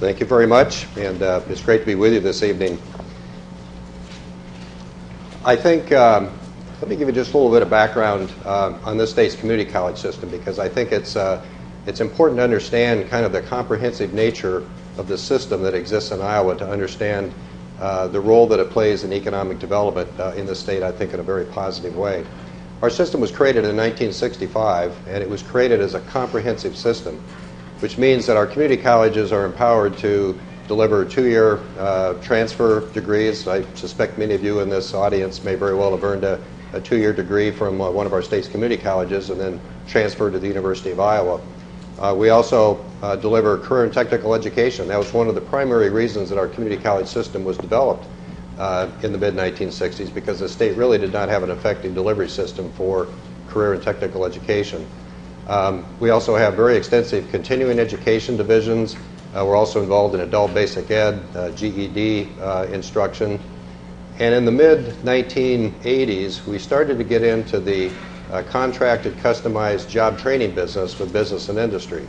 Thank you very much, and it's great to be with you this evening. I think, let me give you just a little bit of background on this state's community college system, because I think it's important to understand kind of the comprehensive nature of the system that exists in Iowa to understand the role that it plays in economic development in the state, I think, in a very positive way. Our system was created in 1965, and it was created as a comprehensive system, which means that our community colleges are empowered to deliver two-year transfer degrees. I suspect many of you in this audience may very well have earned a two-year degree from one of our state's community colleges and then transferred to the University of Iowa. We also deliver career and technical education. That was one of the primary reasons that our community college system was developed in the mid-1960s, because the state really did not have an effective delivery system for career and technical education. We also have very extensive continuing education divisions. We're also involved in adult basic ed, GED instruction. And in the mid-1980s, we started to get into the contracted, customized job training business with business and industry,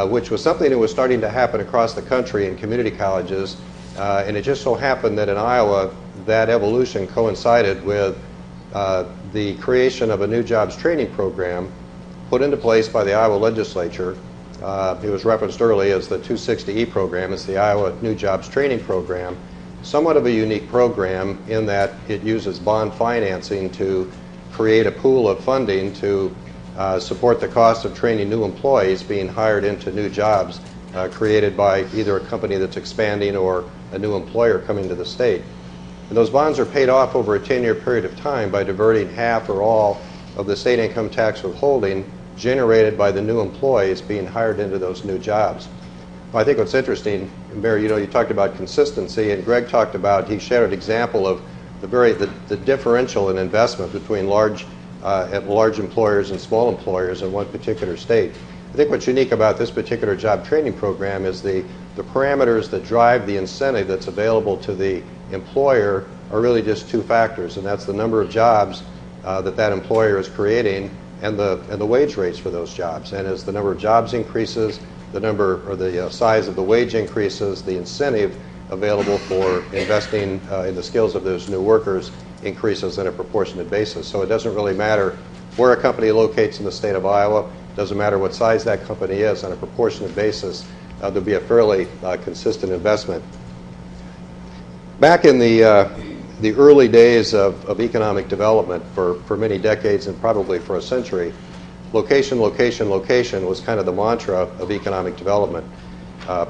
which was something that was starting to happen across the country in community colleges. And it just so happened that in Iowa, that evolution coincided with the creation of a new jobs training program put into place by the Iowa legislature. It was referenced early as the 260E program. It's the Iowa New Jobs Training Program. Somewhat of a unique program in that it uses bond financing to create a pool of funding to support the cost of training new employees being hired into new jobs created by either a company that's expanding or a new employer coming to the state. And those bonds are paid off over a 10-year period of time by diverting half or all of the state income tax withholding generated by the new employees being hired into those new jobs. Well, I think what's interesting, Mary, you talked about consistency, and Greg talked about, he shared an example of the differential in investment between large employers and small employers in one particular state. I think what's unique about this particular job training program is the parameters that drive the incentive that's available to the employer are really just two factors, and that's the number of jobs that employer is creating and the wage rates for those jobs. And as the number of jobs increases, the size of the wage increases, the incentive available for investing in the skills of those new workers increases on a proportionate basis. So it doesn't really matter where a company locates in the state of Iowa. It doesn't matter what size that company is. On a proportionate basis, there'll be a fairly consistent investment. Back in the early days of economic development for many decades and probably for a century, location, location, location was kind of the mantra of economic development.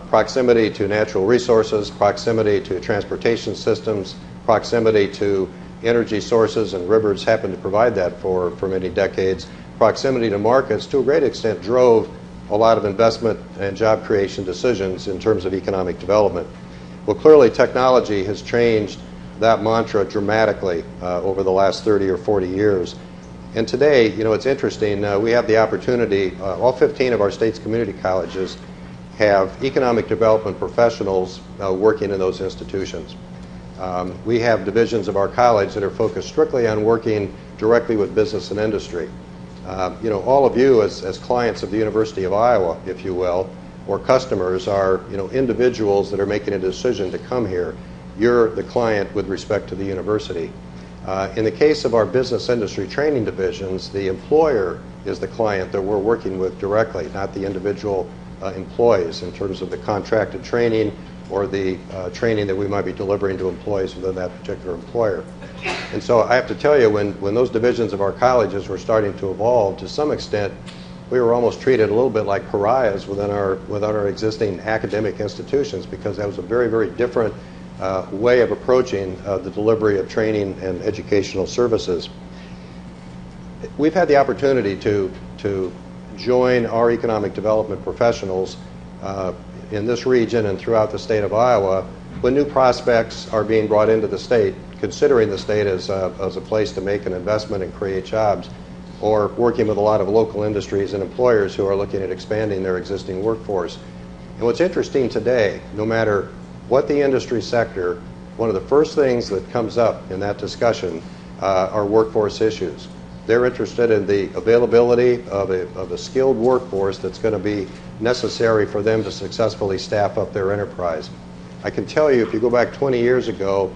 Proximity to natural resources, proximity to transportation systems, proximity to energy sources, and rivers happened to provide that for many decades. Proximity to markets, to a great extent, drove a lot of investment and job creation decisions in terms of economic development. Well, clearly technology has changed that mantra dramatically over the last 30 or 40 years. And today, it's interesting, we have the opportunity, all 15 of our state's community colleges have economic development professionals working in those institutions. We have divisions of our college that are focused strictly on working directly with business and industry. All of you as clients of the University of Iowa, if you will, or customers are, individuals that are making a decision to come here. You're the client with respect to the university. In the case of our business industry training divisions, the employer is the client that we're working with directly, not the individual employees in terms of the contracted training or the training that we might be delivering to employees within that particular employer. And so I have to tell you, when those divisions of our colleges were starting to evolve, to some extent, we were almost treated a little bit like pariahs within our existing academic institutions, because that was a very, very different way of approaching the delivery of training and educational services. We've had the opportunity to join our economic development professionals in this region and throughout the state of Iowa when new prospects are being brought into the state, considering the state as a place to make an investment and create jobs, or working with a lot of local industries and employers who are looking at expanding their existing workforce. And what's interesting today, no matter what the industry sector, one of the first things that comes up in that discussion are workforce issues. They're interested in the availability of a skilled workforce that's going to be necessary for them to successfully staff up their enterprise. I can tell you, if you go back 20 years ago,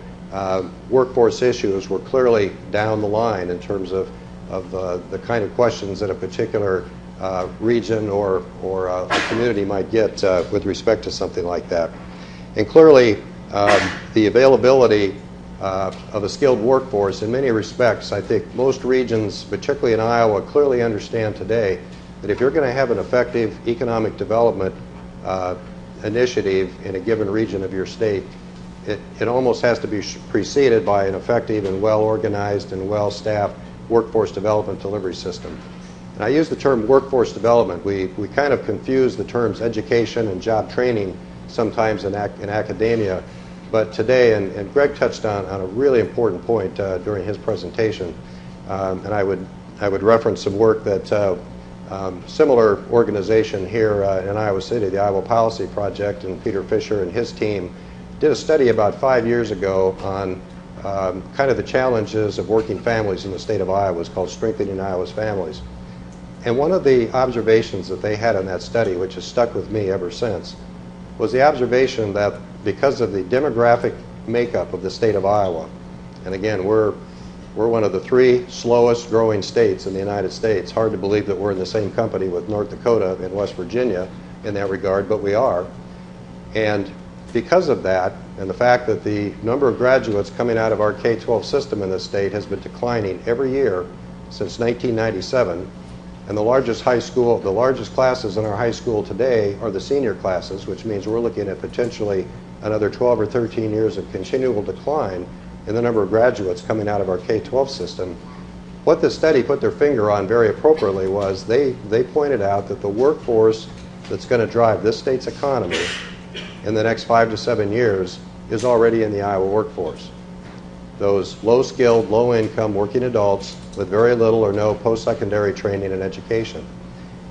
workforce issues were clearly down the line in terms of the kind of questions that a particular region or a community might get with respect to something like that. And clearly, the availability of a skilled workforce, in many respects, I think most regions, particularly in Iowa, clearly understand today that if you're going to have an effective economic development initiative in a given region of your state, it almost has to be preceded by an effective and well-organized and well-staffed workforce development delivery system. And I use the term workforce development. We kind of confuse the terms education and job training sometimes in academia. But today, and Greg touched on a really important point during his presentation, and I would reference some work that similar organization here in Iowa City, the Iowa Policy Project, and Peter Fisher and his team did a study about 5 years ago on kind of the challenges of working families in the state of Iowa. It's called Strengthening Iowa's Families. And one of the observations that they had in that study, which has stuck with me ever since, was the observation that because of the demographic makeup of the state of Iowa, and again, we're one of the 3 slowest growing states in the United States. Hard to believe that we're in the same company with North Dakota and West Virginia in that regard, but we are. And because of that, and the fact that the number of graduates coming out of our K-12 system in this state has been declining every year since 1997, and the largest classes in our high school today are the senior classes, which means we're looking at potentially another 12 or 13 years of continual decline in the number of graduates coming out of our K-12 system. What this study put their finger on very appropriately was they pointed out that the workforce that's going to drive this state's economy in the next 5 to 7 years is already in the Iowa workforce. Those low-skilled, low-income working adults with very little or no post-secondary training and education.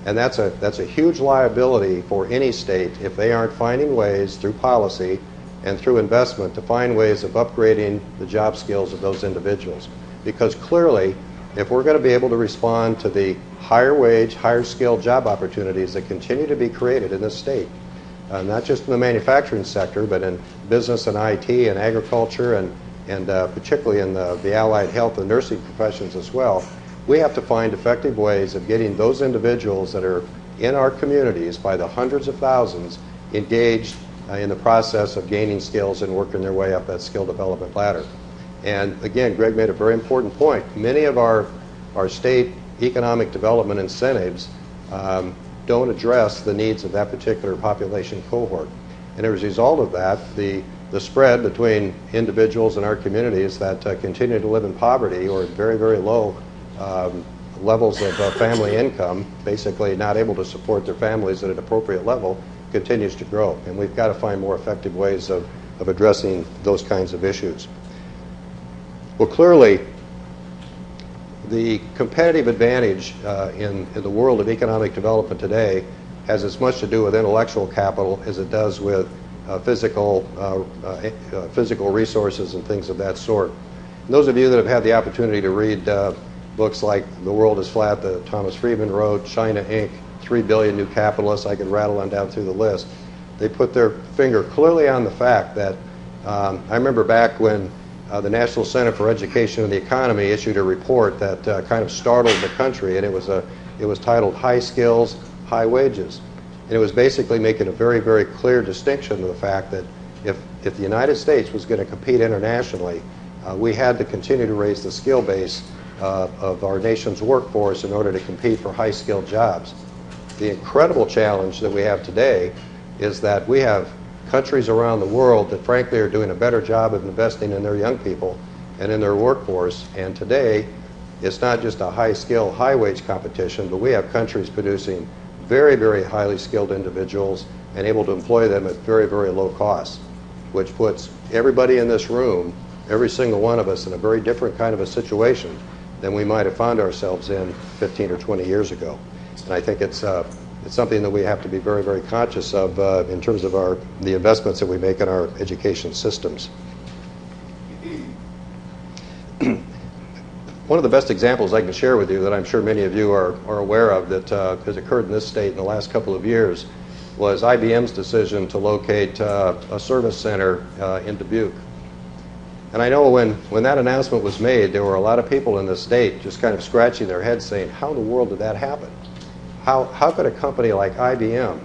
And that's a huge liability for any state if they aren't finding ways through policy and through investment to find ways of upgrading the job skills of those individuals. Because clearly, if we're going to be able to respond to the higher wage, higher skilled job opportunities that continue to be created in this state, not just in the manufacturing sector, but in business and IT and agriculture and particularly in the allied health and nursing professions as well, we have to find effective ways of getting those individuals that are in our communities by the hundreds of thousands engaged in the process of gaining skills and working their way up that skill development ladder. And again, Greg made a very important point. Many of our state economic development incentives don't address the needs of that particular population cohort. And as a result of that, the spread between individuals in our communities that continue to live in poverty or at very, very low levels of family income, basically not able to support their families at an appropriate level, continues to grow. And we've got to find more effective ways of addressing those kinds of issues. Well, clearly, the competitive advantage in the world of economic development today has as much to do with intellectual capital as it does with physical resources and things of that sort. And those of you that have had the opportunity to read books like The World is Flat that Thomas Friedman wrote, China Inc., 3 billion new capitalists, I could rattle on down through the list, they put their finger clearly on the fact that I remember back when the National Center for Education and the Economy issued a report that kind of startled the country, and it was titled High Skills, High Wages. And it was basically making a very, very clear distinction to the fact that if the United States was going to compete internationally, we had to continue to raise the skill base of our nation's workforce in order to compete for high-skilled jobs. The incredible challenge that we have today is that we have countries around the world that frankly are doing a better job of investing in their young people and in their workforce. And today, it's not just a high-skill, high-wage competition, but we have countries producing very, very highly skilled individuals and able to employ them at very, very low costs, which puts everybody in this room, every single one of us, in a very different kind of a situation than we might have found ourselves in 15 or 20 years ago. And I think it's something that we have to be very, very conscious of in terms of the investments that we make in our education systems. One of the best examples I can share with you that I'm sure many of you are aware of that has occurred in this state in the last couple of years was IBM's decision to locate a service center in Dubuque. And I know when that announcement was made, there were a lot of people in the state just kind of scratching their heads saying, how in the world did that happen? How could a company like IBM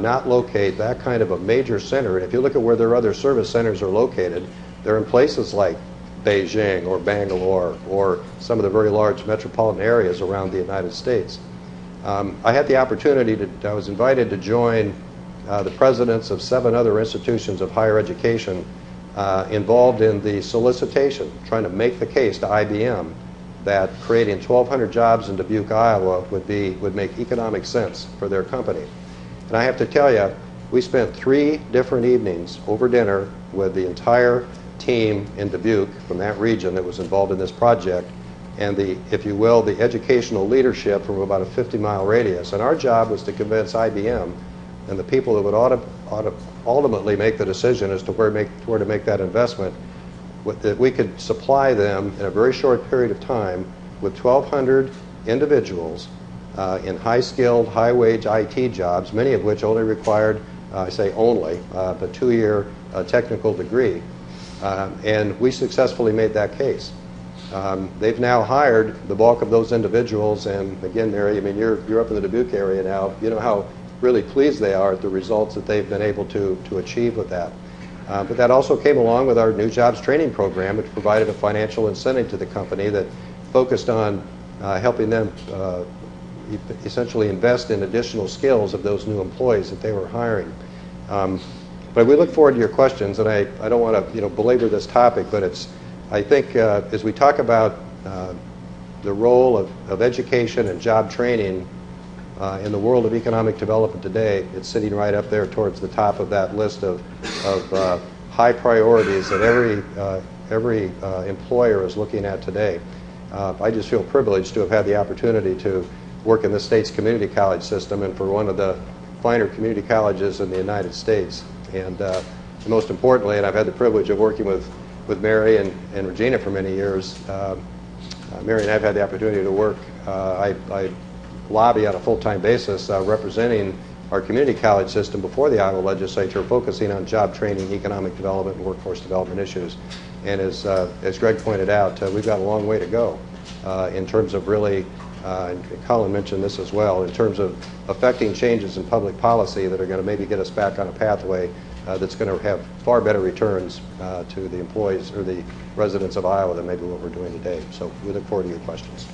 not locate that kind of a major center? And if you look at where their other service centers are located, they're in places like Beijing or Bangalore or some of the very large metropolitan areas around the United States. I had the opportunity I was invited to join the presidents of 7 other institutions of higher education involved in the solicitation, trying to make the case to IBM that creating 1,200 jobs in Dubuque, Iowa would make economic sense for their company. And I have to tell you, we spent 3 different evenings over dinner with the entire team in Dubuque from that region that was involved in this project, and if you will, the educational leadership from about a 50-mile radius. And our job was to convince IBM and the people that would ultimately make the decision as to where to make that investment, that we could supply them in a very short period of time with 1,200 individuals in high-skilled, high-wage IT jobs, many of which only required, I say only, a 2-year technical degree. And we successfully made that case. They've now hired the bulk of those individuals, and again, Mary, I mean, you're up in the Dubuque area now. You know how really pleased they are at the results that they've been able to achieve with that. But that also came along with our new jobs training program, which provided a financial incentive to the company that focused on helping them essentially invest in additional skills of those new employees that they were hiring. But we look forward to your questions, and I don't want to belabor this topic, but I think as we talk about the role of education and job training in the world of economic development today, it's sitting right up there towards the top of that list of high priorities that every employer is looking at today. I just feel privileged to have had the opportunity to work in the state's community college system and for one of the finer community colleges in the United States. And most importantly, and I've had the privilege of working with Mary and Regina for many years, Mary and I have had the opportunity to work. I lobby on a full-time basis representing our community college system before the Iowa legislature, focusing on job training, economic development, and workforce development issues. And as Greg pointed out, we've got a long way to go in terms of really, and Colin mentioned this as well, in terms of affecting changes in public policy that are going to maybe get us back on a pathway that's going to have far better returns to the employees or the residents of Iowa than maybe what we're doing today. So we look forward to your questions.